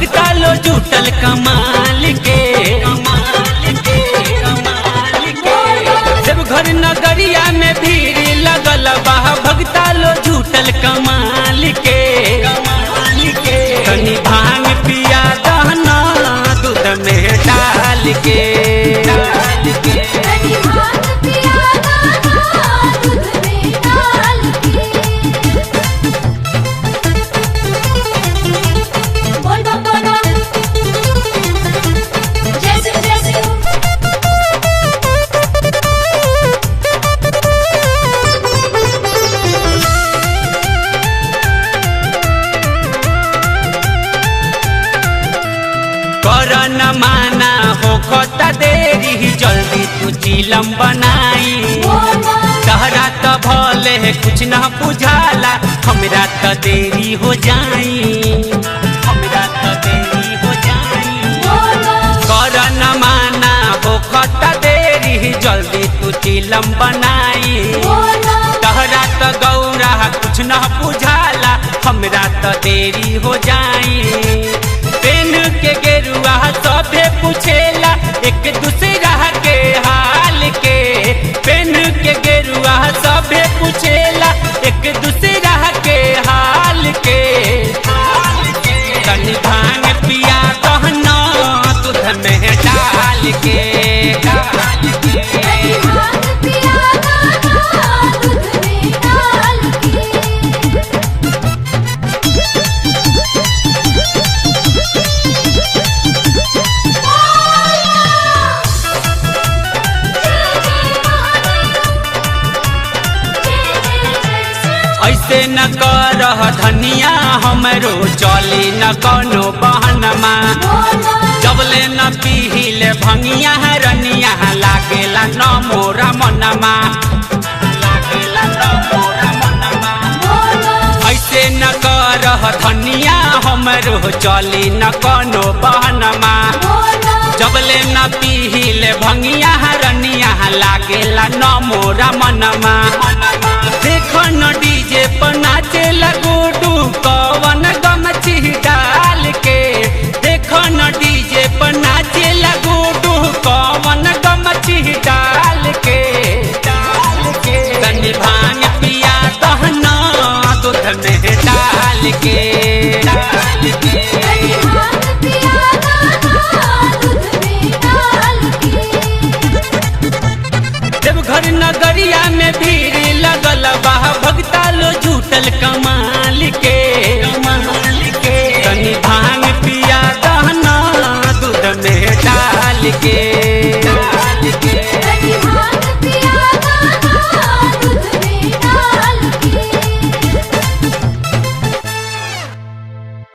भगता लो जुटल कमाल के जब घर नगरिया में भीड़ लगल बा भगता लो जुटल कमाल के तनी भांग पिया दहना दूध में डाल के न माना हो खोता देरी जल्दी तू चिलम बनाई तहरा तो भले कुछ न बुझाला हमरा तो देरी हो जाई कर न माना हो खोता देरी जल्दी तू चिलम बनाई तहरा तो गौरा कुछ न बुझाला हमरा तो देरी हो जाई पेन के गेरुआ सबे पूछेला एक दूसरा के हाल के पेन के गेरुआ सबे पूछेला एक दूसरा के हाल के तनी भांग पिया कहना दूध में डाल के ऐसे न करह धनिया हमरो चली न कोनो बहनमा जबले न पीहिले भंगिया रनिया लागेला न मोरा मनमा ऐसे न करह धनिया हमरो चली न कोनो बहनमा जबले न पीहिले भंगिया रनिया लागेला न मोरा मनमा